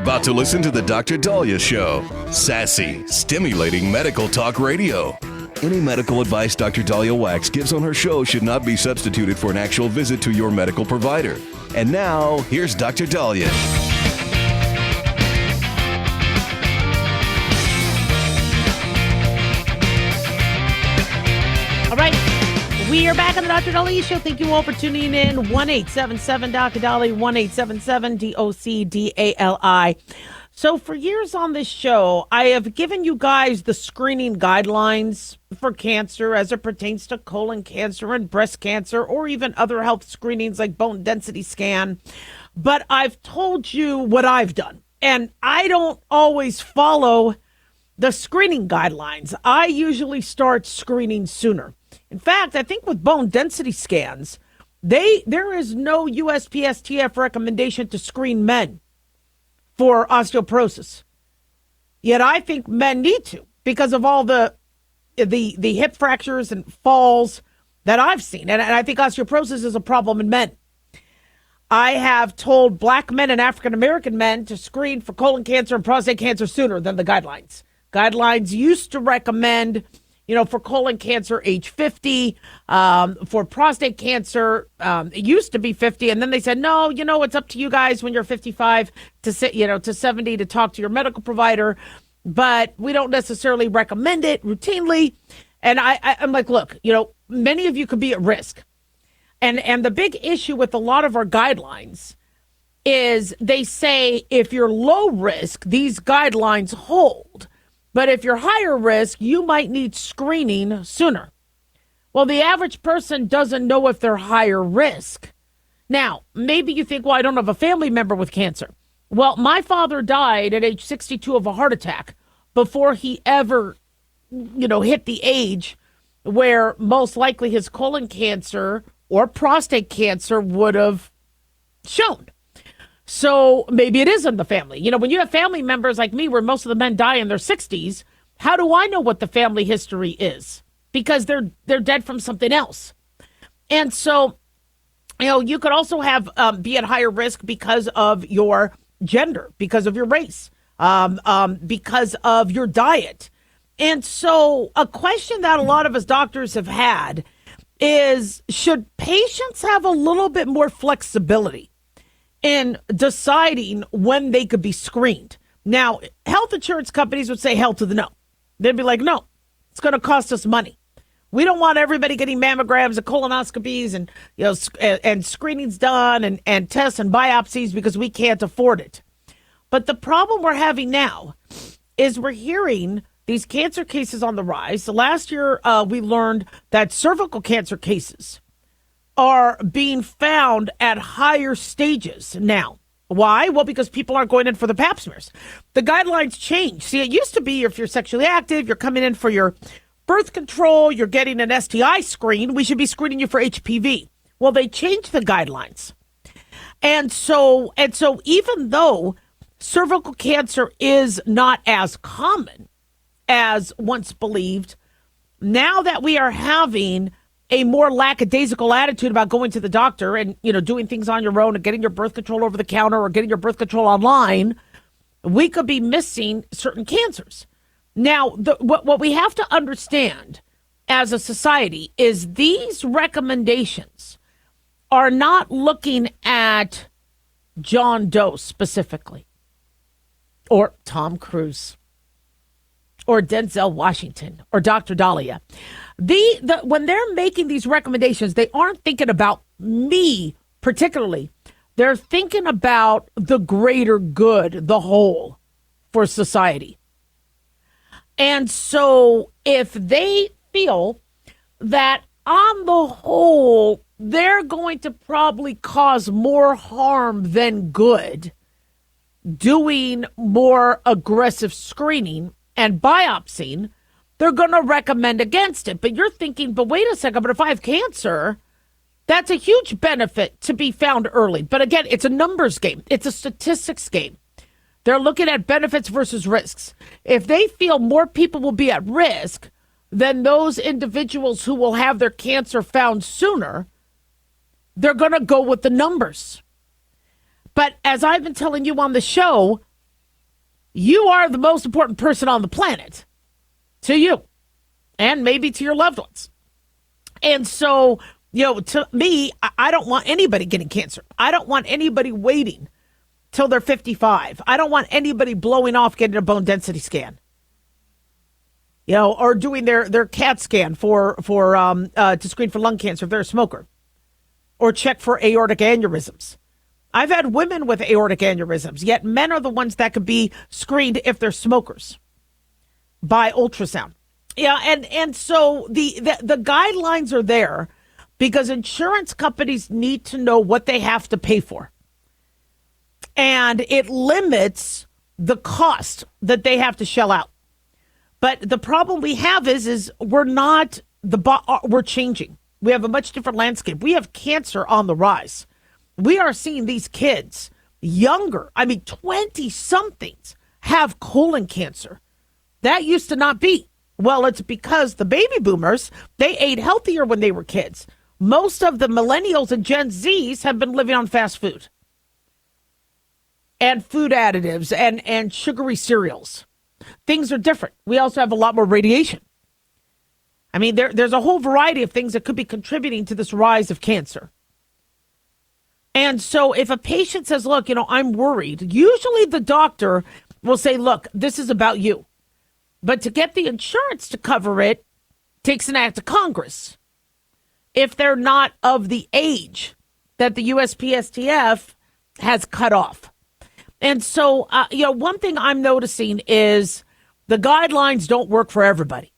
about to listen to the Dr. Daliah Show. Sassy, stimulating medical talk radio. Any medical advice Dr. Daliah Wax gives on her show should not be substituted for an actual visit to your medical provider. And now, here's Dr. Daliah. All right, we are back on the Dr. Daliah Show. Thank you all for tuning in. 1-877-Dr. Daliah, 1-877-DOC-DALI. So for years on this show, I have given you guys the screening guidelines for cancer as it pertains to colon cancer and breast cancer, or even other health screenings like bone density scan. But I've told you what I've done, and I don't always follow the screening guidelines. I usually start screening sooner. In fact, I think with bone density scans, there is no USPSTF recommendation to screen men for osteoporosis. Yet I think men need to, because of all the hip fractures and falls that I've seen. And I think osteoporosis is a problem in men. I have told black men and African-American men to screen for colon cancer and prostate cancer sooner than the guidelines. Guidelines used to recommend, for colon cancer, age 50, for prostate cancer, it used to be 50. And then they said, no, it's up to you guys when you're 55 to sit, to 70 to talk to your medical provider. But we don't necessarily recommend it routinely. And I'm like, look, many of you could be at risk. And the big issue with a lot of our guidelines is they say if you're low risk, these guidelines hold. But if you're higher risk, you might need screening sooner. Well, the average person doesn't know if they're higher risk. Now, maybe you think, well, I don't have a family member with cancer. Well, my father died at age 62 of a heart attack before he ever, hit the age where most likely his colon cancer or prostate cancer would have shown. So maybe it is in the family. When you have family members like me where most of the men die in their 60s, how do I know what the family history is? Because they're dead from something else. And so, you could also have be at higher risk because of your gender, because of your race, because of your diet. And so a question that a lot of us doctors have had is, should patients have a little bit more flexibility in deciding when they could be screened? Now, health insurance companies would say hell to the no. They'd be like, no, it's going to cost us money. We don't want everybody getting mammograms and colonoscopies and and screenings done and tests and biopsies because we can't afford it. But the problem we're having now is we're hearing these cancer cases on the rise. So last year, we learned that cervical cancer cases are being found at higher stages now. Why? Well, because people aren't going in for the pap smears. The guidelines change. See, it used to be if you're sexually active, you're coming in for your birth control, you're getting an STI screen, we should be screening you for HPV. Well, they changed the guidelines. And so even though cervical cancer is not as common as once believed, now that we are having a more lackadaisical attitude about going to the doctor and, doing things on your own and getting your birth control over the counter or getting your birth control online, we could be missing certain cancers. Now, what we have to understand as a society is these recommendations are not looking at John Doe specifically, or Tom Cruise, or Denzel Washington, or Dr. Daliah. When they're making these recommendations, they aren't thinking about me particularly. They're thinking about the greater good, the whole, for society. And so if they feel that on the whole, they're going to probably cause more harm than good doing more aggressive screening and biopsying, they're going to recommend against it. But you're thinking, but wait a second, but if I have cancer, that's a huge benefit to be found early. But again, it's a numbers game. It's a statistics game. They're looking at benefits versus risks. If they feel more people will be at risk than those individuals who will have their cancer found sooner, they're going to go with the numbers. But as I've been telling you on the show, You are the most important person on the planet to you and maybe to your loved ones. And so, to me, I don't want anybody getting cancer. I don't want anybody waiting till they're 55. I don't want anybody blowing off getting a bone density scan. Or doing their CAT scan to screen for lung cancer if they're a smoker, or check for aortic aneurysms. I've had women with aortic aneurysms, yet men are the ones that could be screened if they're smokers by ultrasound. Yeah, and so the guidelines are there because insurance companies need to know what they have to pay for. And it limits the cost that they have to shell out. But the problem we have is we're changing. We have a much different landscape. We have cancer on the rise. We are seeing these kids younger, 20-somethings, have colon cancer. That used to not be. Well, it's because the baby boomers, they ate healthier when they were kids. Most of the millennials and Gen Zs have been living on fast food and food additives and sugary cereals. Things are different. We also have a lot more radiation. There's a whole variety of things that could be contributing to this rise of cancer. And so if a patient says, look, I'm worried, usually the doctor will say, look, this is about you. But to get the insurance to cover it takes an act of Congress. If they're not of the age that the USPSTF has cut off. And so, one thing I'm noticing is the guidelines don't work for everybody.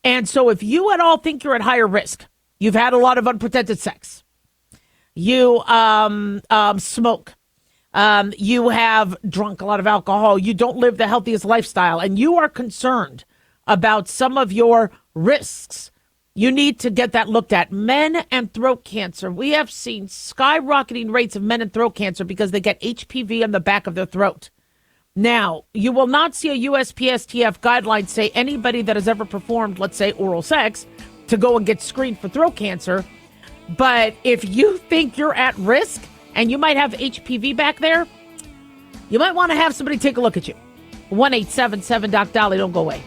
And so if you at all think you're at higher risk, you've had a lot of unprotected sex, you smoke, you have drunk a lot of alcohol, you don't live the healthiest lifestyle, and you are concerned about some of your risks, you need to get that looked at. Men and throat cancer. We have seen skyrocketing rates of men and throat cancer because they get HPV on the back of their throat. Now, you will not see a USPSTF guideline say anybody that has ever performed, let's say, oral sex to go and get screened for throat cancer. But if you think you're at risk and you might have HPV back there, you might want to have somebody take a look at you. 1-877-DOC-DALIAH. Don't go away.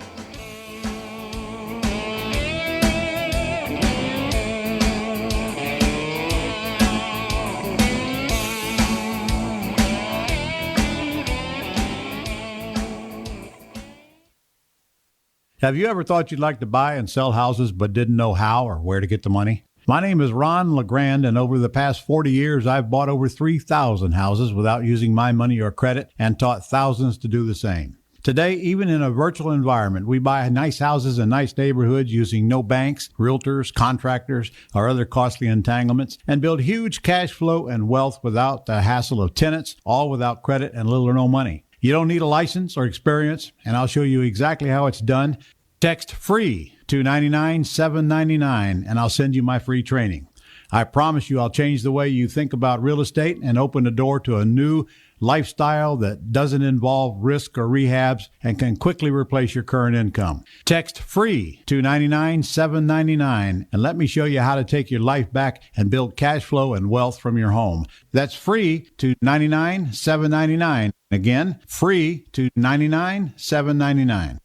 Have you ever thought you'd like to buy and sell houses but didn't know how or where to get the money? My name is Ron LeGrand, and over the past 40 years, I've bought over 3,000 houses without using my money or credit and taught thousands to do the same. Today, even in a virtual environment, we buy nice houses in nice neighborhoods using no banks, realtors, contractors, or other costly entanglements, and build huge cash flow and wealth without the hassle of tenants, all without credit and little or no money. You don't need a license or experience, and I'll show you exactly how it's done. Text FREE to 99799 and I'll send you my free training. I promise you I'll change the way you think about real estate and open the door to a new lifestyle that doesn't involve risk or rehabs and can quickly replace your current income. Text FREE to 99799 and let me show you how to take your life back and build cash flow and wealth from your home. That's FREE to 99799. Again, FREE to 99799.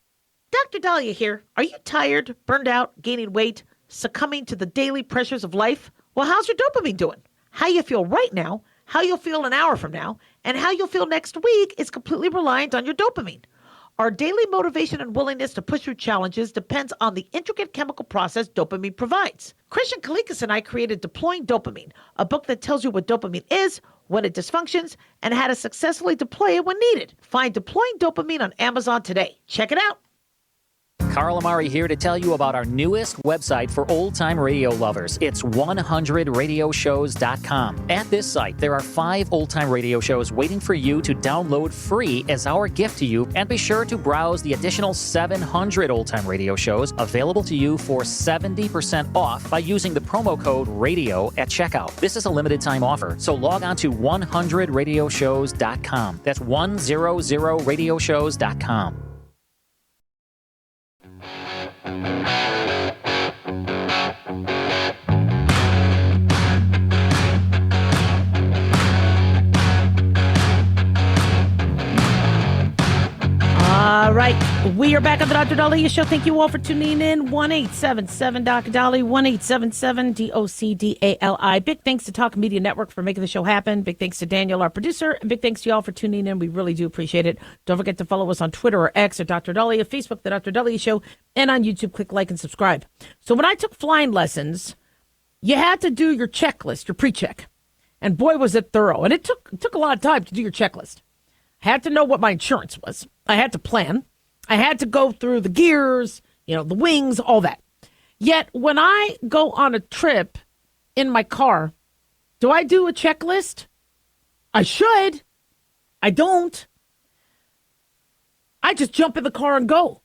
Dr. Daliah here. Are you tired, burned out, gaining weight, succumbing to the daily pressures of life? Well, how's your dopamine doing? How you feel right now, how you'll feel an hour from now, and how you'll feel next week is completely reliant on your dopamine. Our daily motivation and willingness to push through challenges depends on the intricate chemical process dopamine provides. Christian Kalikas and I created Deploying Dopamine, a book that tells you what dopamine is, when it dysfunctions, and how to successfully deploy it when needed. Find Deploying Dopamine on Amazon today. Check it out. Carl Amari here to tell you about our newest website for old-time radio lovers. It's 100radioshows.com. At this site, there are 5 old-time radio shows waiting for you to download free as our gift to you, and be sure to browse the additional 700 old-time radio shows available to you for 70% off by using the promo code RADIO at checkout. This is a limited-time offer, so log on to 100radioshows.com. That's 100radioshows.com. right. We are back on the Dr. Daliah Show. Thank you all for tuning in. 1-877-Dr. 1-877-DOCDALI. Big thanks to Talk Media Network for making the show happen. Big thanks to Daniel, our producer. And big thanks to y'all for tuning in. We really do appreciate it. Don't forget to follow us on Twitter or X or Dr. Daliah, Facebook, The Dr. Daliah Show, and on YouTube. Click like and subscribe. So when I took flying lessons, you had to do your checklist, your pre-check. And boy, was it thorough. And it took a lot of time to do your checklist. I had to know what my insurance was. I had to plan. I had to go through the gears, the wings, all that. Yet when I go on a trip in my car, do I do a checklist? I should. I don't. I just jump in the car and go.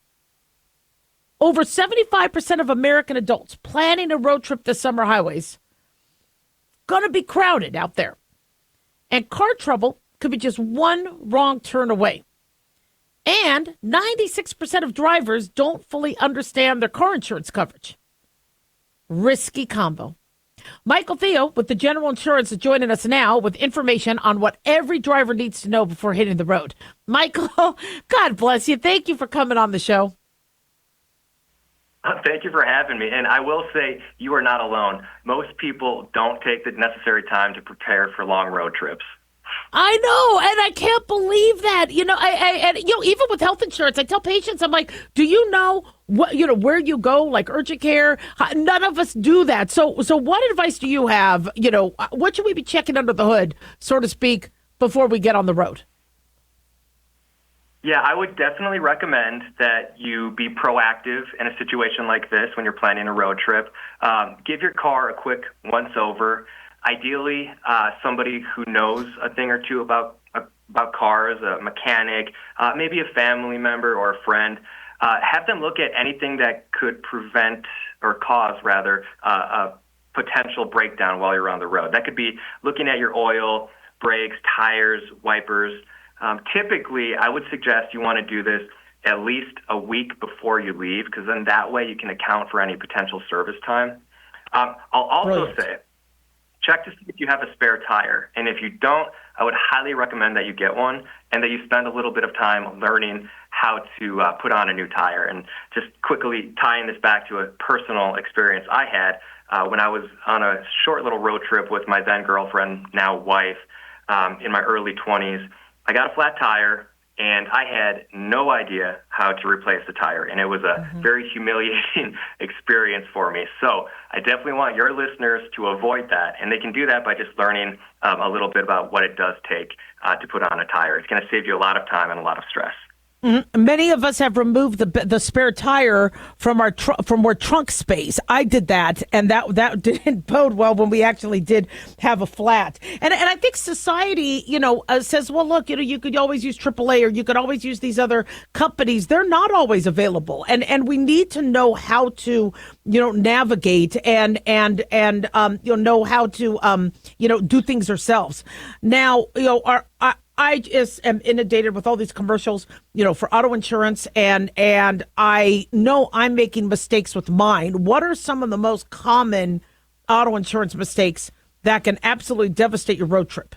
Over 75% of American adults planning a road trip to summer highways going to be crowded out there. And car trouble could be just one wrong turn away. And 96% of drivers don't fully understand their car insurance coverage. Risky combo. Michael Theo with the General Insurance is joining us now with information on what every driver needs to know before hitting the road. Michael, God bless you. Thank you for coming on the show. Thank you for having me. And I will say you are not alone. Most people don't take the necessary time to prepare for long road trips. I know, and I can't believe that. Even with health insurance, I tell patients, I'm like, do you know what, where you go, like urgent care? None of us do that. So what advice do you have? What should we be checking under the hood, so to speak, before we get on the road? Yeah, I would definitely recommend that you be proactive in a situation like this when you're planning a road trip. Give your car a quick once over. Ideally, somebody who knows a thing or two about cars, a mechanic, maybe a family member or a friend. Have them look at anything that could prevent or cause, rather, a potential breakdown while you're on the road. That could be looking at your oil, brakes, tires, wipers. Typically, I would suggest you want to do this at least a week before you leave, because then that way you can account for any potential service time. I'll also say, check to see if you have a spare tire. And if you don't, I would highly recommend that you get one and that you spend a little bit of time learning how to put on a new tire. And just quickly tying this back to a personal experience I had when I was on a short little road trip with my then girlfriend, now wife, in my early 20s. I got a flat tire, and I had no idea how to replace the tire, and it was a very humiliating experience for me. So I definitely want your listeners to avoid that, and they can do that by just learning a little bit about what it does take to put on a tire. It's going to save you a lot of time and a lot of stress. Mm-hmm. Many of us have removed the spare tire from our trunk space. I did that, and that didn't bode well when we actually did have a flat. And I think society, says, well, look, you could always use AAA, or you could always use these other companies. They're not always available, and we need to know how to navigate and know how to do things ourselves. Now, I just am inundated with all these commercials, for auto insurance, and I know I'm making mistakes with mine. What are some of the most common auto insurance mistakes that can absolutely devastate your road trip?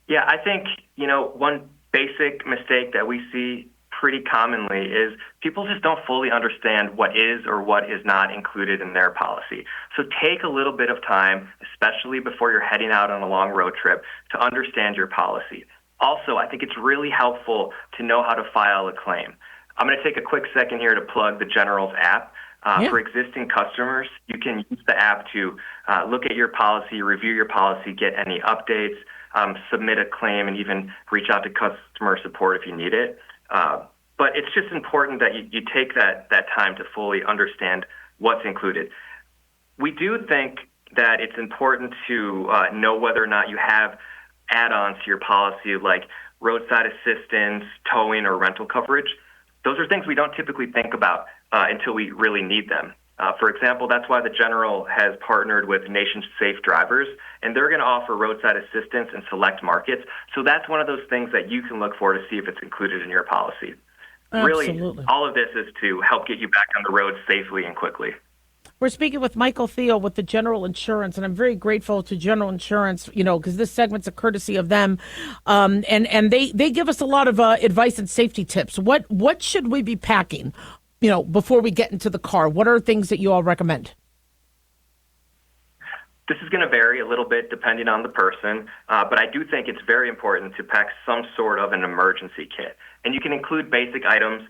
Yeah, I think, one basic mistake that we see pretty commonly is people just don't fully understand what is or what is not included in their policy. So take a little bit of time, especially before you're heading out on a long road trip, to understand your policy. Also, I think it's really helpful to know how to file a claim. I'm going to take a quick second here to plug the General's app. For existing customers, you can use the app to look at your policy, review your policy, get any updates, submit a claim, and even reach out to customer support if you need it. But it's just important that you take that time to fully understand what's included. We do think that it's important to know whether or not you have add-ons to your policy like roadside assistance, towing, or rental coverage. Those are things we don't typically think about until we really need them. For example, that's why the General has partnered with Nation Safe Drivers, and they're going to offer roadside assistance in select markets. So that's one of those things that you can look for to see if it's included in your policy. Absolutely. Really, all of this is to help get you back on the road safely and quickly. We're speaking with Michael Theo with the General Insurance, and I'm very grateful to General Insurance, because this segment's a courtesy of them, and they give us a lot of advice and safety tips. What should we be packing, before we get into the car? What are things that you all recommend? This is going to vary a little bit depending on the person, but I do think it's very important to pack some sort of an emergency kit. And you can include basic items,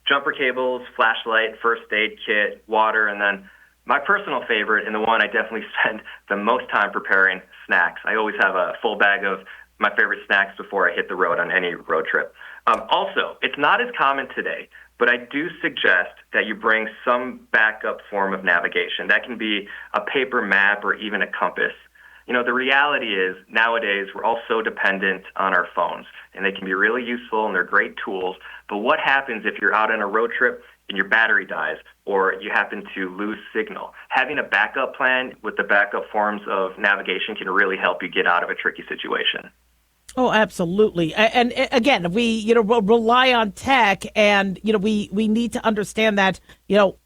jumper cables, flashlight, first aid kit, water, and then my personal favorite, and the one I definitely spend the most time preparing, snacks. I always have a full bag of my favorite snacks before I hit the road on any road trip. Also, it's not as common today, but I do suggest that you bring some backup form of navigation. That can be a paper map or even a compass. The reality is nowadays we're all so dependent on our phones, and they can be really useful and they're great tools. But what happens if you're out on a road trip and your battery dies or you happen to lose signal? Having a backup plan with the backup forms of navigation can really help you get out of a tricky situation. Oh, absolutely. And again, we, rely on tech, and, we need to understand that,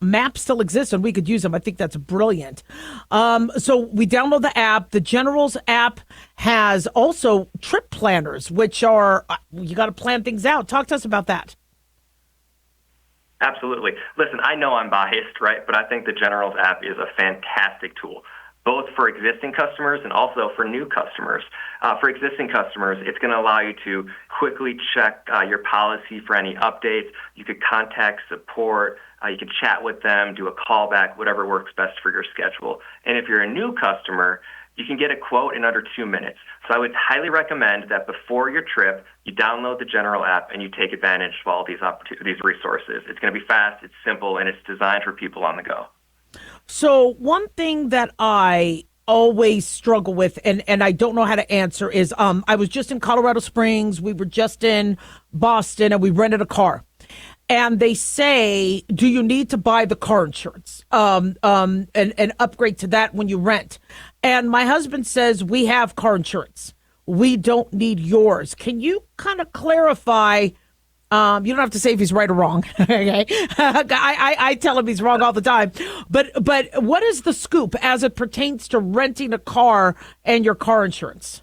maps still exist and we could use them. I think that's brilliant. So we download the app. The General's app has also trip planners, which are, you got to plan things out. Talk to us about that. Absolutely. Listen, I know I'm biased, right? But I think the General's app is a fantastic tool, both for existing customers and also for new customers. For existing customers, it's going to allow you to quickly check your policy for any updates. You could contact support. You can chat with them, do a callback, whatever works best for your schedule. And if you're a new customer, you can get a quote in under 2 minutes. So I would highly recommend that before your trip, you download the General app and you take advantage of all these resources. It's going to be fast, it's simple, and it's designed for people on the go. So one thing that I always struggle with, and I don't know how to answer, is I was just in Colorado Springs, we were just in Boston, and we rented a car. And they say, do you need to buy the car insurance and upgrade to that when you rent? And my husband says, we have car insurance. We don't need yours. Can you kind of clarify? You don't have to say if he's right or wrong. Okay, I tell him he's wrong all the time. But what is the scoop as it pertains to renting a car and your car insurance?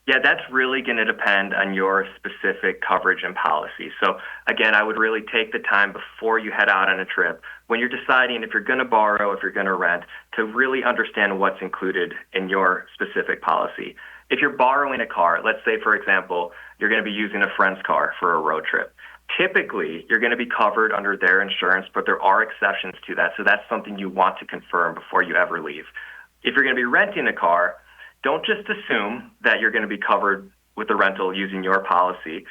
Yeah, that's really going to depend on your specific coverage and policy. So again, I would really take the time before you head out on a trip, when you're deciding if you're going to borrow, if you're going to rent, to really understand what's included in your specific policy. If you're borrowing a car, let's say, for example, you're going to be using a friend's car for a road trip. Typically, you're going to be covered under their insurance, but there are exceptions to that. So that's something you want to confirm before you ever leave. If you're going to be renting a car, don't just assume that you're going to be covered with the rental using your policy.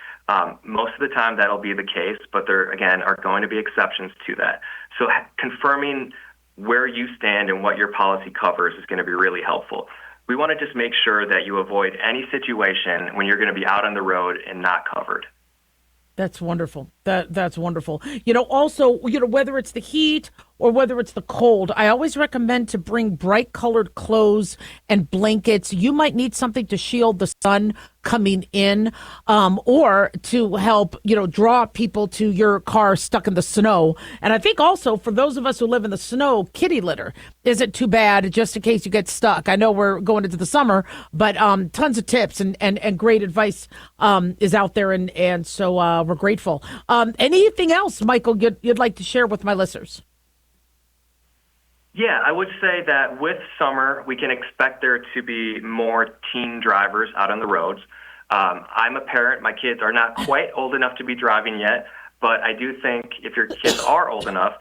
Most of the time that'll be the case, but there, again, are going to be exceptions to that. So confirming where you stand and what your policy covers is going to be really helpful. We want to just make sure that you avoid any situation when you're going to be out on the road and not covered. That's wonderful. That's wonderful. Also, whether it's the heat or whether it's the cold, I always recommend to bring bright colored clothes and blankets. You might need something to shield the sun coming in, or to help, draw people to your car stuck in the snow. And I think also for those of us who live in the snow, kitty litter isn't too bad just in case you get stuck. I know we're going into the summer, but tons of tips and great advice is out there. And so we're grateful. Anything else, Michael, you'd like to share with my listeners? Yeah, I would say that with summer, we can expect there to be more teen drivers out on the roads. I'm a parent. My kids are not quite old enough to be driving yet, but I do think if your kids are old enough,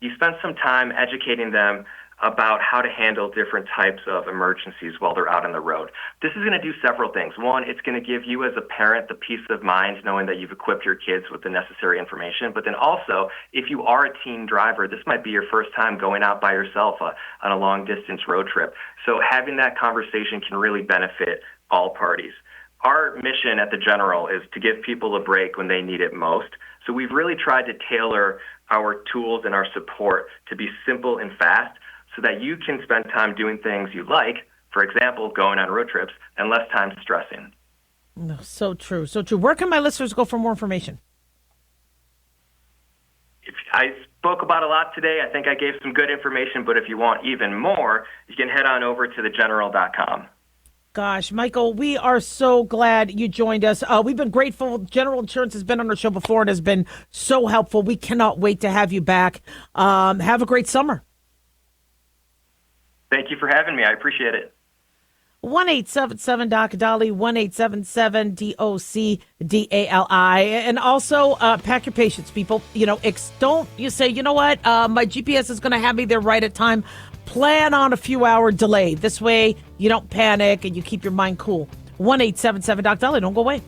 you spend some time educating them about how to handle different types of emergencies while they're out on the road. This is going to do several things. One, it's going to give you as a parent the peace of mind knowing that you've equipped your kids with the necessary information. But then also, if you are a teen driver, this might be your first time going out by yourself on a long-distance road trip. So having that conversation can really benefit all parties. Our mission at the General is to give people a break when they need it most. So we've really tried to tailor our tools and our support to be simple and fast, so that you can spend time doing things you like, for example, going on road trips, and less time stressing. No, so true, so true. Where can my listeners go for more information? I spoke about a lot today. I think I gave some good information, but if you want even more, you can head on over to thegeneral.com. Gosh, Michael, we are so glad you joined us. We've been grateful. General Insurance has been on our show before and has been so helpful. We cannot wait to have you back. Have a great summer. Thank you for having me. I appreciate it. 1-877-DOC-DALI, 1-877-DOC-DALI. And also, pack your patience, people. Don't you say, you know what, my GPS is going to have me there right at time. Plan on a few-hour delay. This way, you don't panic and you keep your mind cool. 1-877-DOC-DALI. Don't go away.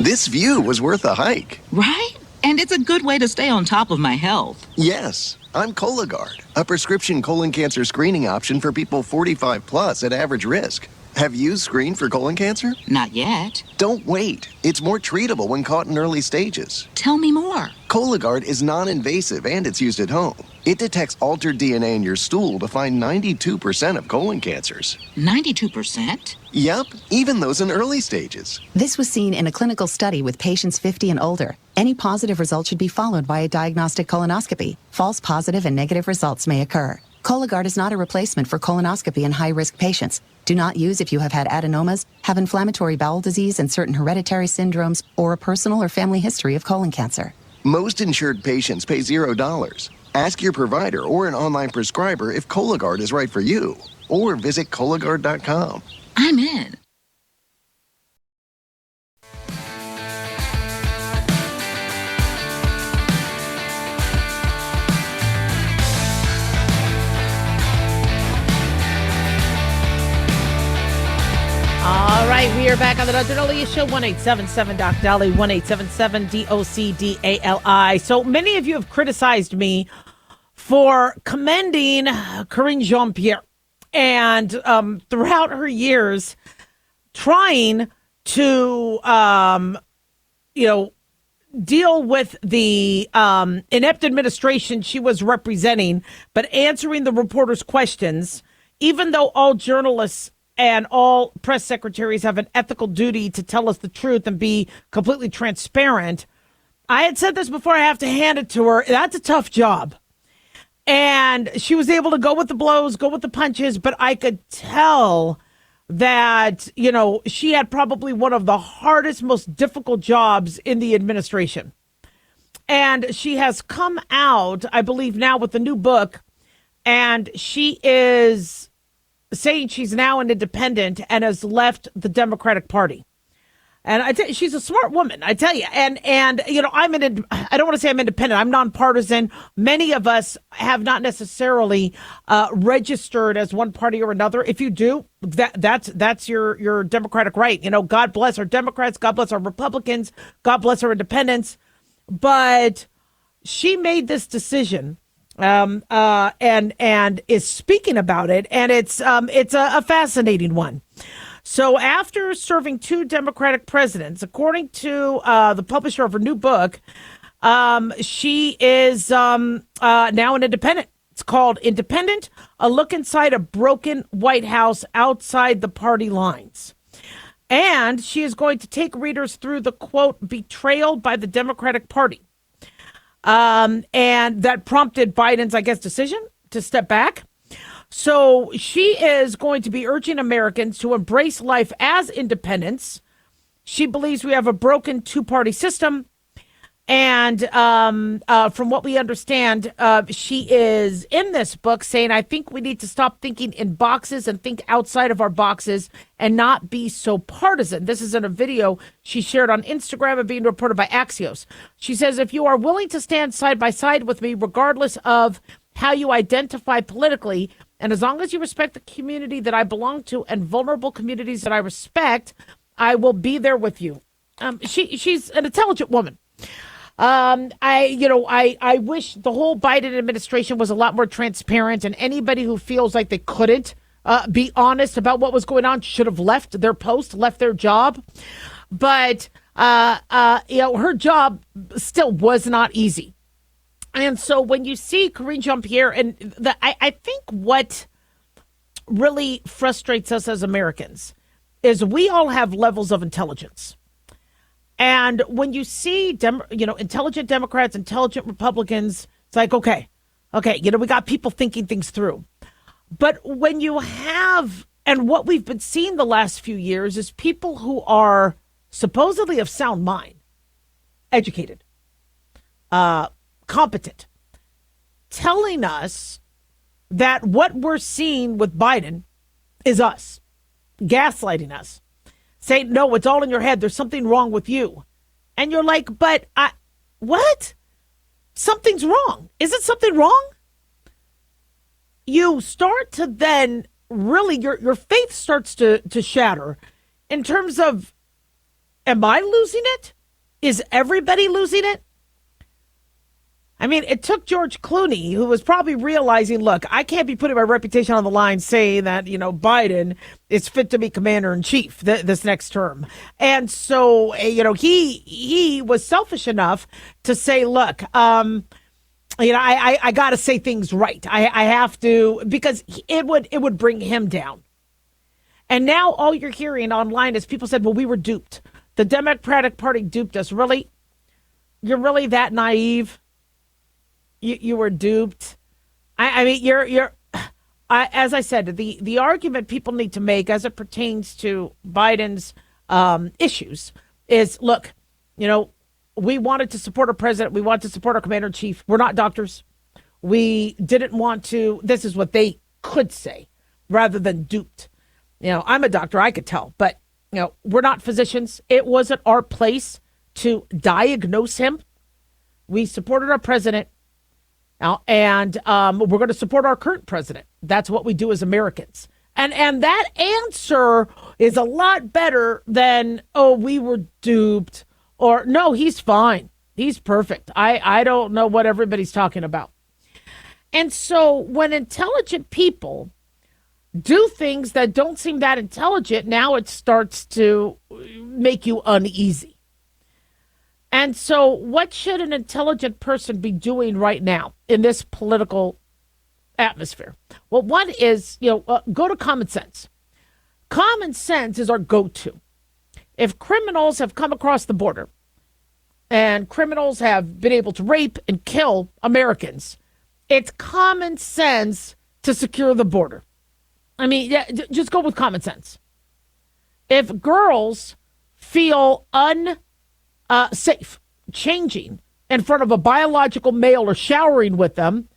This view was worth a hike. Right? And it's a good way to stay on top of my health. Yes, I'm Cologuard, a prescription colon cancer screening option for people 45 plus at average risk. Have you screened for colon cancer? Not yet. Don't wait. It's more treatable when caught in early stages. Tell me more. Cologuard is non-invasive and it's used at home. It detects altered DNA in your stool to find 92% of colon cancers. 92%? Yep, even those in early stages. This was seen in a clinical study with patients 50 and older. Any positive result should be followed by a diagnostic colonoscopy. False positive and negative results may occur. Cologuard is not a replacement for colonoscopy in high-risk patients. Do not use if you have had adenomas, have inflammatory bowel disease and certain hereditary syndromes, or a personal or family history of colon cancer. Most insured patients pay $0. Ask your provider or an online prescriber if Cologuard is right for you, or visit Cologuard.com. I'm in. All right, we are back on the Dr. Daliah Show, 1-877-DOC-DALI, 1-877-DOC-DALI. So many of you have criticized me for commending Karine Jean-Pierre and throughout her years trying to, deal with the inept administration she was representing, but answering the reporters' questions, even though all journalists and all press secretaries have an ethical duty to tell us the truth and be completely transparent. I had said this before, I have to hand it to her. That's a tough job. And she was able to go with the blows, go with the punches, but I could tell that, she had probably one of the hardest, most difficult jobs in the administration. And she has come out, I believe now, with a new book, and she is saying she's now an independent and has left the Democratic Party. And I tell you, she's a smart woman, I tell you. And I don't want to say I'm independent. I'm nonpartisan. Many of us have not necessarily registered as one party or another. If you do, that's your democratic right. God bless our Democrats. God bless our Republicans. God bless our independents. But she made this decision. And is speaking about it, and it's a fascinating one. So after serving 2 Democratic presidents, according to the publisher of her new book, she is now an independent. It's called Independent, A Look Inside a Broken White House Outside the Party Lines. And she is going to take readers through the, quote, betrayal by the Democratic Party. And that prompted Biden's, decision to step back. So she is going to be urging Americans to embrace life as independents. She believes we have a broken 2-party system. And from what we understand, she is in this book saying, I think we need to stop thinking in boxes and think outside of our boxes and not be so partisan. This is in a video she shared on Instagram and being reported by Axios. She says, if you are willing to stand side by side with me, regardless of how you identify politically, and as long as you respect the community that I belong to and vulnerable communities that I respect, I will be there with you. She's an intelligent woman. I wish the whole Biden administration was a lot more transparent, and anybody who feels like they couldn't be honest about what was going on should have left their post, left their job. But her job still was not easy. And so when you see Karine Jean-Pierre, and I think what really frustrates us as Americans is we all have levels of intelligence. And when you see, intelligent Democrats, intelligent Republicans, it's like, okay, we got people thinking things through. But when you have, and what we've been seeing the last few years is people who are supposedly of sound mind, educated, competent, telling us that what we're seeing with Biden is us, gaslighting us, saying, no, it's all in your head. There's something wrong with you. And you're like, but what? Something's wrong. Is it something wrong? You start to then really, your faith starts to shatter in terms of, am I losing it? Is everybody losing it? I mean, it took George Clooney, who was probably realizing, look, I can't be putting my reputation on the line saying that, Biden is fit to be commander in chief this next term. And so, he was selfish enough to say, look, I got to say things right. I have to, because it would bring him down. And now all you're hearing online is people said, well, we were duped. The Democratic Party duped us. Really? You're really that naive? You were duped. I mean, you're. As I said, the argument people need to make as it pertains to Biden's issues is, look, we wanted to support our president. We want to support our commander in chief. We're not doctors. We didn't want to. This is what they could say rather than duped. I'm a doctor. I could tell, but we're not physicians. It wasn't our place to diagnose him. We supported our president. And we're going to support our current president. That's what we do as Americans. And that answer is a lot better than, oh, we were duped, or no, he's fine. He's perfect. I don't know what everybody's talking about. And so when intelligent people do things that don't seem that intelligent, now it starts to make you uneasy. And so what should an intelligent person be doing right now in this political atmosphere? Well, one is, go to common sense. Common sense is our go-to. If criminals have come across the border and criminals have been able to rape and kill Americans, it's common sense to secure the border. I mean, just go with common sense. If girls feel safe changing in front of a biological male or showering with them,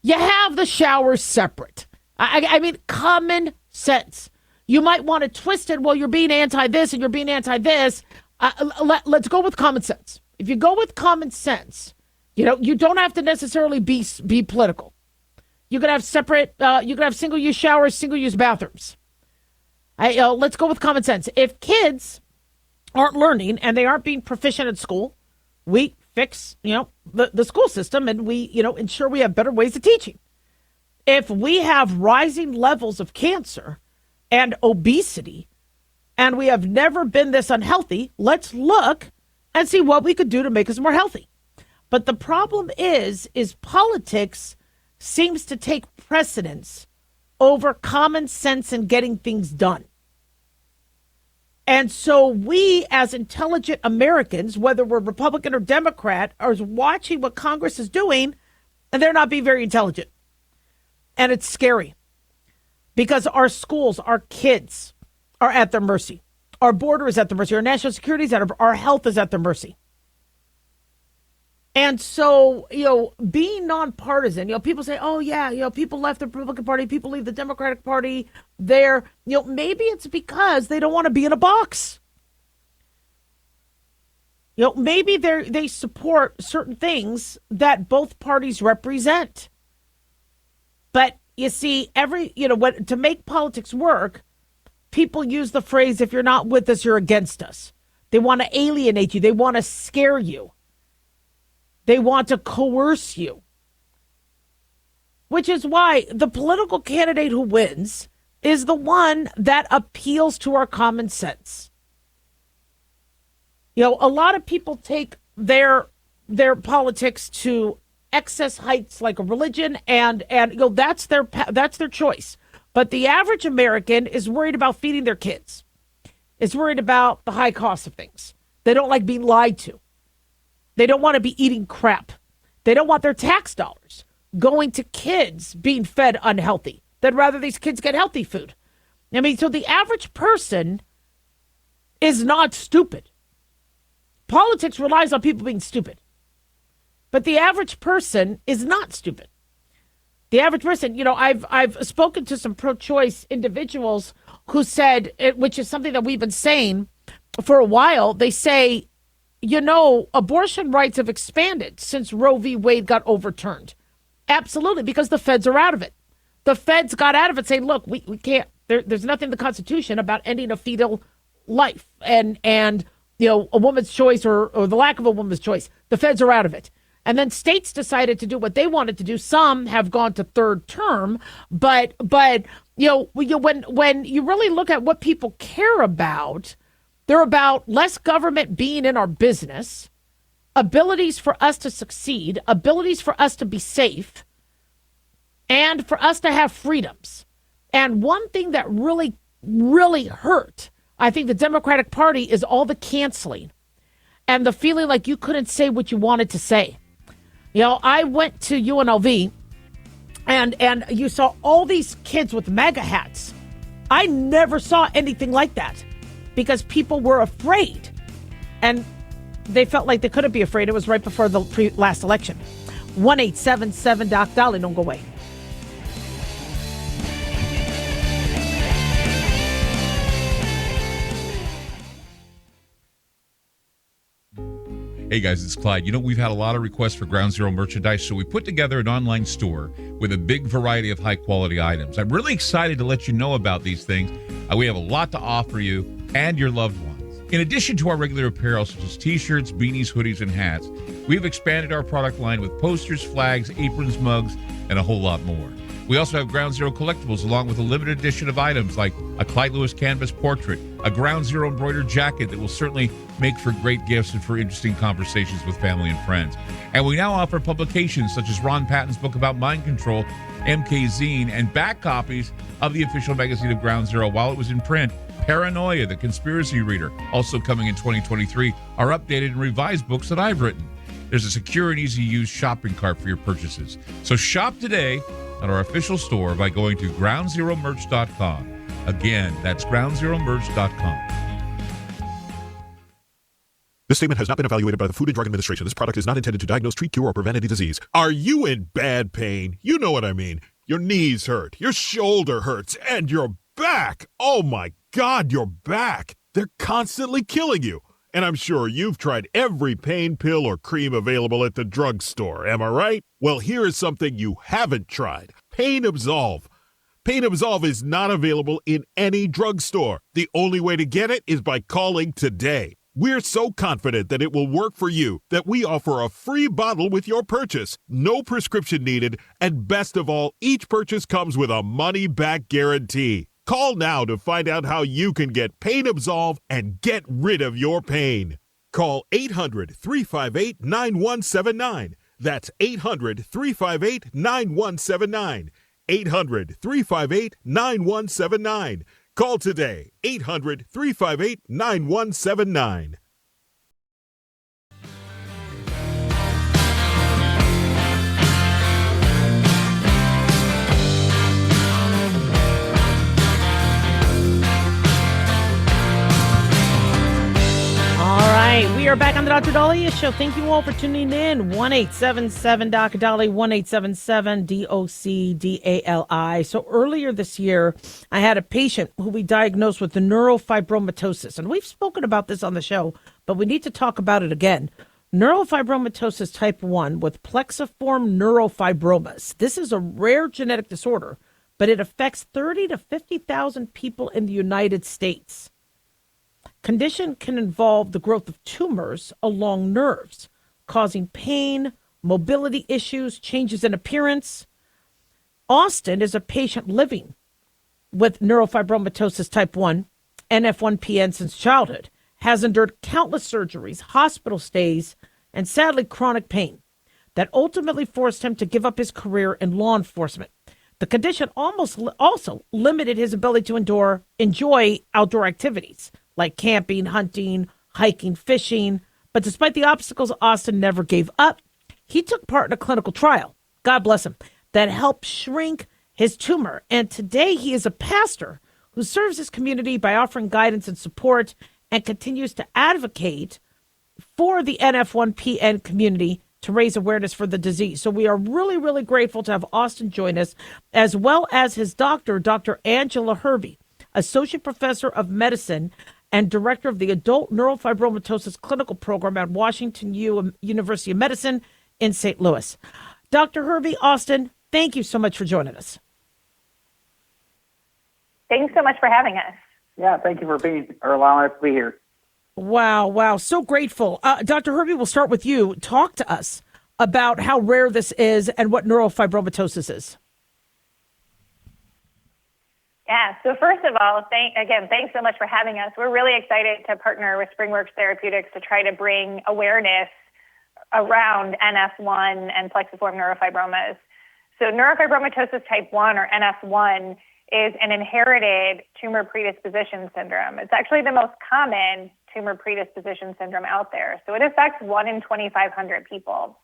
you have the showers separate. I mean, common sense. You might want to twist it, well, you're being anti this and you're being anti this. Let's go with common sense. If you go with common sense, you don't have to necessarily be political. You could have separate, you could have single-use showers, single-use bathrooms. Let's go with common sense. If kids aren't learning and they aren't being proficient at school, we fix, the school system, and we, ensure we have better ways of teaching. If we have rising levels of cancer and obesity, and we have never been this unhealthy, let's look and see what we could do to make us more healthy. But the problem is politics seems to take precedence over common sense and getting things done. And so we, as intelligent Americans, whether we're Republican or Democrat, are watching what Congress is doing, and they're not being very intelligent. And it's scary because our schools, our kids are at their mercy. Our border is at their mercy. Our national security is at our health is at their mercy. And so, being nonpartisan, people say, oh, yeah, people left the Republican Party, people leave the Democratic Party there. Maybe it's because they don't want to be in a box. Maybe they support certain things that both parties represent. But you see, to make politics work, people use the phrase, if you're not with us, you're against us. They want to alienate you. They want to scare you. They want to coerce you, which is why the political candidate who wins is the one that appeals to our common sense. You know, a lot of people take their politics to excess heights like a religion, and you know, that's their choice. But the average American is worried about feeding their kids, is worried about the high cost of things. They don't like being lied to. They don't want to be eating crap. They don't want their tax dollars going to kids being fed unhealthy. They'd rather these kids get healthy food. I mean, so the average person is not stupid. Politics relies on people being stupid. But the average person is not stupid. The average person, you know, I've spoken to some pro-choice individuals who said, which is something that we've been saying for a while, they say, you know, abortion rights have expanded since Roe v. Wade got overturned. Absolutely, because the feds are out of it. The feds got out of it saying, look, we can't, there's nothing in the Constitution about ending a fetal life and you know, a woman's choice or the lack of a woman's choice. The feds are out of it. And then states decided to do what they wanted to do. Some have gone to third term, but you know, when you really look at what people care about, they're about less government being in our business, abilities for us to succeed, abilities for us to be safe, and for us to have freedoms. And one thing that really, really hurt, I think, the Democratic Party is all the canceling and the feeling like you couldn't say what you wanted to say. You know, I went to UNLV and you saw all these kids with MAGA hats. I never saw anything like that because people were afraid and they felt like they couldn't be afraid. It was right before the last election. 1-877-DOC-DOLLY. Don't go away. Hey guys, it's Clyde. You know, we've had a lot of requests for Ground Zero merchandise, so we put together an online store with a big variety of high-quality items. I'm really excited to let you know about these things. We have a lot to offer you and your loved ones. In addition to our regular apparel, such as t-shirts, beanies, hoodies, and hats, we've expanded our product line with posters, flags, aprons, mugs, and a whole lot more. We also have Ground Zero collectibles along with a limited edition of items like a Clyde Lewis canvas portrait, a Ground Zero embroidered jacket that will certainly make for great gifts and for interesting conversations with family and friends. And we now offer publications such as Ron Patton's book about mind control, MK Zine, and back copies of the official magazine of Ground Zero while it was in print. Paranoia, the Conspiracy Reader, also coming in 2023, are updated and revised books that I've written. There's a secure and easy-to-use shopping cart for your purchases. So shop today at our official store by going to groundzeromerch.com. Again, that's groundzeromerch.com. This statement has not been evaluated by the Food and Drug Administration. This product is not intended to diagnose, treat, cure, or prevent any disease. Are you in bad pain? You know what I mean. Your knees hurt, your shoulder hurts, and your back. Oh my God, your back. They're constantly killing you. And I'm sure you've tried every pain pill or cream available at the drugstore, am I right? Well, here is something you haven't tried. Pain Absolve. Pain Absolve is not available in any drugstore. The only way to get it is by calling today. We're so confident that it will work for you that we offer a free bottle with your purchase, no prescription needed, and best of all, each purchase comes with a money-back guarantee. Call now to find out how you can get Pain Absolve and get rid of your pain. Call 800-358-9179. That's 800-358-9179. 800-358-9179. Call today, 800-358-9179. All right, we are back on the Dr. Daliah Show. Thank you all for tuning in. 1-877-DOC-DOLLY, 1-877-DOC-DALI. So earlier this year, I had a patient who we diagnosed with the neurofibromatosis. And we've spoken about this on the show, but we need to talk about it again. Neurofibromatosis type 1 with plexiform neurofibromas. This is a rare genetic disorder, but it affects 30 to 50,000 people in the United States. Condition can involve the growth of tumors along nerves, causing pain, mobility issues, changes in appearance. Austin is a patient living with neurofibromatosis type 1, NF1-PN since childhood, has endured countless surgeries, hospital stays, and sadly chronic pain that ultimately forced him to give up his career in law enforcement. The condition also limited his ability to enjoy outdoor activities like camping, hunting, hiking, fishing. But despite the obstacles, Austin never gave up. He took part in a clinical trial, God bless him, that helped shrink his tumor. And today he is a pastor who serves his community by offering guidance and support and continues to advocate for the NF1PN community to raise awareness for the disease. So we are really, really grateful to have Austin join us, as well as his doctor, Dr. Angela Hervey, Associate Professor of Medicine and Director of the Adult Neurofibromatosis Clinical Program at Washington University of Medicine in St. Louis. Dr. Hervey, Austin, thank you so much for joining us. Thanks so much for having us. Yeah, thank you for allowing us to be here. Wow. So grateful. Dr. Hervey, we'll start with you. Talk to us about how rare this is and what neurofibromatosis is. Yeah, so first of all, thanks so much for having us. We're really excited to partner with SpringWorks Therapeutics to try to bring awareness around NF1 and plexiform neurofibromas. So neurofibromatosis type 1, or NF1, is an inherited tumor predisposition syndrome. It's actually the most common tumor predisposition syndrome out there. So it affects 1 in 2,500 people.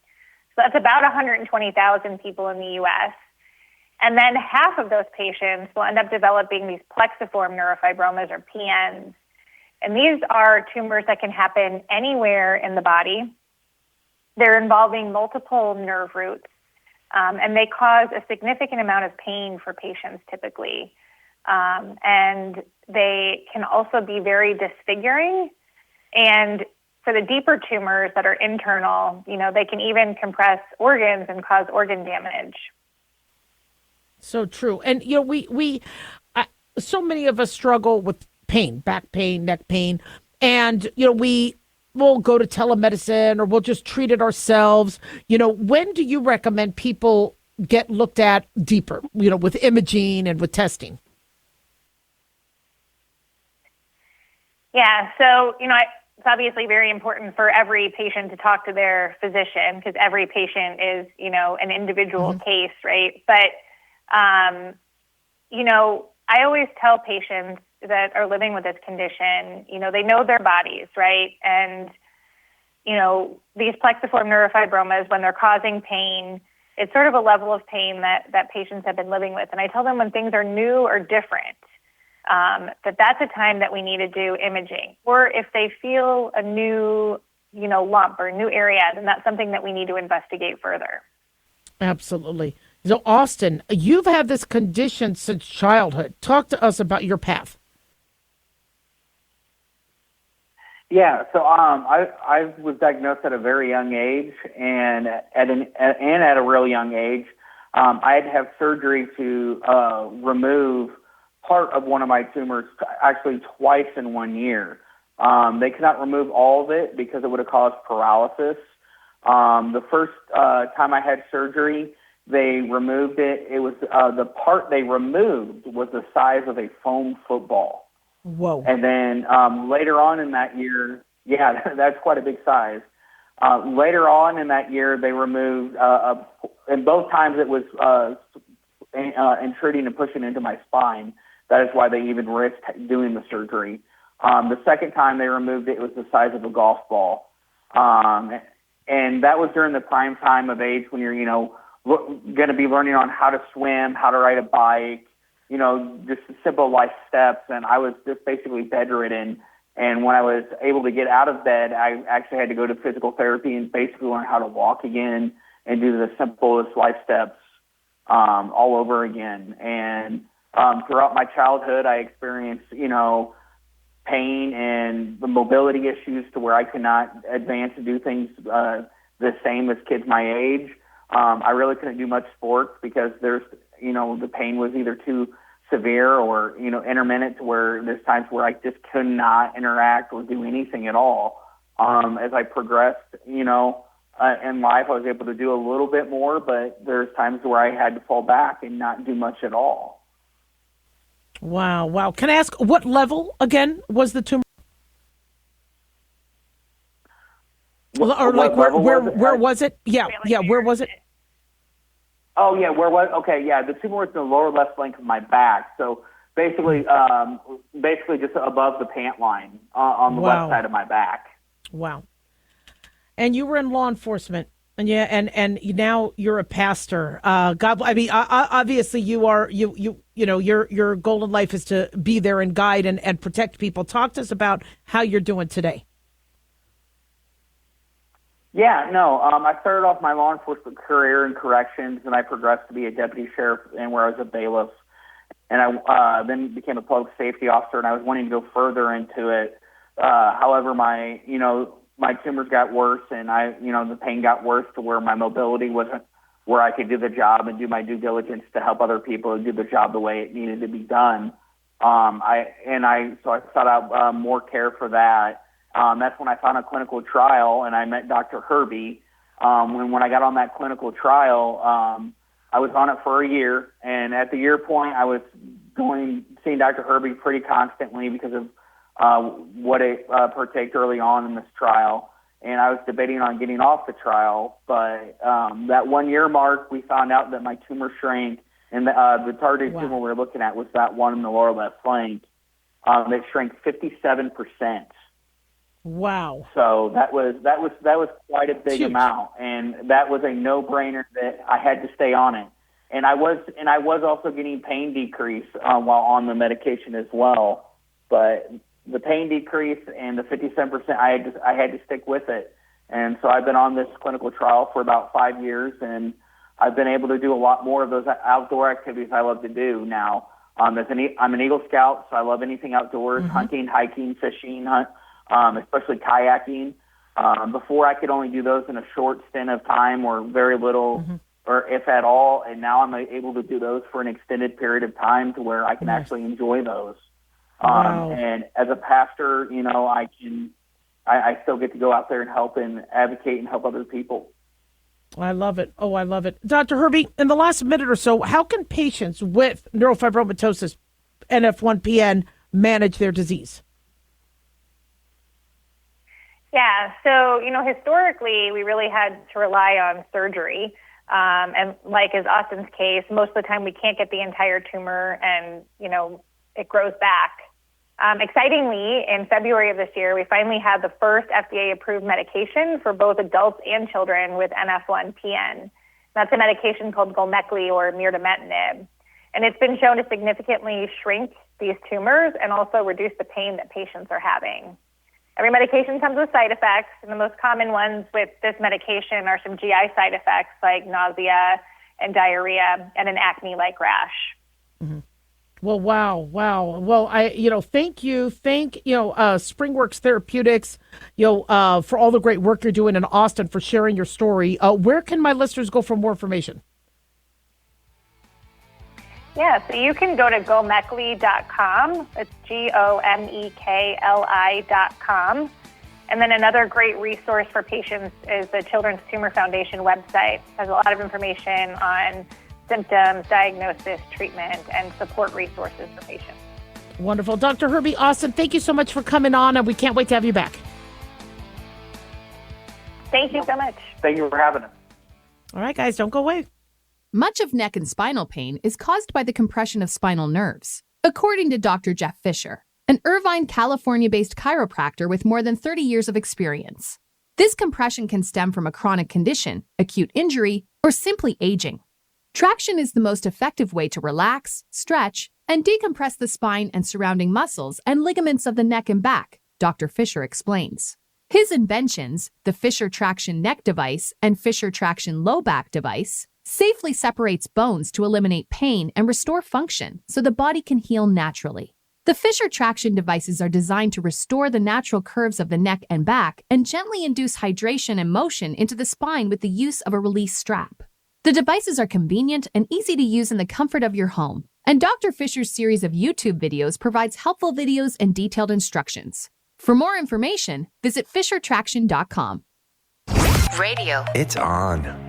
So that's about 120,000 people in the U.S. And then half of those patients will end up developing these plexiform neurofibromas, or PNs. And these are tumors that can happen anywhere in the body. They're involving multiple nerve roots, and they cause a significant amount of pain for patients typically. And they can also be very disfiguring. And for the deeper tumors that are internal, they can even compress organs and cause organ damage. So true. And, so many of us struggle with pain, back pain, neck pain. And, we will go to telemedicine or we'll just treat it ourselves. When do you recommend people get looked at deeper, with imaging and with testing? Yeah. So, it's obviously very important for every patient to talk to their physician, because every patient is, an individual case, right? But, I always tell patients that are living with this condition, they know their bodies, right? And, these plexiform neurofibromas, when they're causing pain, it's sort of a level of pain that patients have been living with. And I tell them when things are new or different, that's a time that we need to do imaging. Or if they feel a new, lump or a new area, then that's something that we need to investigate further. Absolutely. So, Austin, you've had this condition since childhood. Talk to us about your path. Yeah, so I was diagnosed at a very young age, and at a really young age, I had to have surgery to remove part of one of my tumors, actually twice in 1 year. They could not remove all of it because it would have caused paralysis. The first time I had surgery, they removed it. It was the part they removed was the size of a foam football. Whoa. And then later on in that year, yeah, that's quite a big size. Later on in that year, they removed, and both times it was intruding and pushing into my spine. That is why they even risked doing the surgery. The second time they removed it, it was the size of a golf ball. And that was during the prime time of age when you're, going to be learning on how to swim, how to ride a bike, just simple life steps. And I was just basically bedridden. And when I was able to get out of bed, I actually had to go to physical therapy and basically learn how to walk again and do the simplest life steps all over again. And throughout my childhood, I experienced, pain and the mobility issues to where I could not advance and do things the same as kids my age. I really couldn't do much sports because the pain was either too severe or, intermittent, to where there's times where I just could not interact or do anything at all. As I progressed, in life, I was able to do a little bit more, but there's times where I had to fall back and not do much at all. Wow. Can I ask what level, again, was the tumor? Or like where was it? Yeah, where was it? Oh yeah, where was? Okay, yeah, the tumor was in the lower left flank of my back. So basically just above the pant line on the left side of my back. Wow. And you were in law enforcement, and and now you're a pastor. God, I mean, obviously you are your goal in life is to be there and guide and protect people. Talk to us about how you're doing today. Yeah, no, I started off my law enforcement career in corrections, and I progressed to be a deputy sheriff, and where I was a bailiff, and I then became a public safety officer, and I was wanting to go further into it. However, my tumors got worse, and the pain got worse to where my mobility wasn't where I could do the job and do my due diligence to help other people and do the job the way it needed to be done. So I sought out more care for that. That's when I found a clinical trial, and I met Dr. Herbie. When I got on that clinical trial, I was on it for a year, and at the year point, I was seeing Dr. Herbie pretty constantly because of what it partaked early on in this trial, and I was debating on getting off the trial. But that 1 year mark, we found out that my tumor shrank, and the targeted tumor we were looking at was that one in the lower left flank. It shrank 57%. Wow! So that was quite a big amount, and that was a no-brainer that I had to stay on it. And I was also getting pain decrease while on the medication as well. But the pain decrease and the 57%, I had to stick with it. And so I've been on this clinical trial for about 5 years, and I've been able to do a lot more of those outdoor activities I love to do now. I'm an Eagle Scout, so I love anything outdoors, hunting, hiking, fishing, especially kayaking. Before I could only do those in a short stint of time or very little, or if at all, and now I'm able to do those for an extended period of time to where I can actually enjoy those. And as a pastor, I still get to go out there and help and advocate and help other people. I love it. Oh, I love it. Dr. Herbie, in the last minute or so, how can patients with neurofibromatosis, NF1-PN, manage their disease? Yeah, so, historically, we really had to rely on surgery. And like is Austin's case, most of the time we can't get the entire tumor and, it grows back. Excitingly, in February of this year, we finally had the first FDA-approved medication for both adults and children with NF1-PN. That's a medication called Gomekli or mirdametinib. And it's been shown to significantly shrink these tumors and also reduce the pain that patients are having. Every medication comes with side effects, and the most common ones with this medication are some GI side effects like nausea and diarrhea and an acne-like rash. Mm-hmm. Well, wow. Well, thank you. Thank SpringWorks Therapeutics, for all the great work you're doing in Austin, for sharing your story. Where can my listeners go for more information? Yeah, so you can go to gomekli.com. It's GOMEKLI.com. And then another great resource for patients is the Children's Tumor Foundation website. It has a lot of information on symptoms, diagnosis, treatment, and support resources for patients. Wonderful. Dr. Herbie Austin, thank you so much for coming on, and we can't wait to have you back. Thank you so much. Thank you for having us. All right, guys, don't go away. Much of neck and spinal pain is caused by the compression of spinal nerves, according to Dr. Jeff Fisher, an Irvine, California-based chiropractor with more than 30 years of experience. This compression can stem from a chronic condition, acute injury, or simply aging. Traction is the most effective way to relax, stretch, and decompress the spine and surrounding muscles and ligaments of the neck and back, Dr. Fisher explains. His inventions, the Fisher Traction Neck Device and Fisher Traction Low Back Device, safely separates bones to eliminate pain and restore function so the body can heal naturally. The Fisher Traction devices are designed to restore the natural curves of the neck and back and gently induce hydration and motion into the spine with the use of a release strap. The devices are convenient and easy to use in the comfort of your home, and Dr. Fisher's series of YouTube videos provides helpful videos and detailed instructions. For more information, visit FisherTraction.com. Radio. It's on.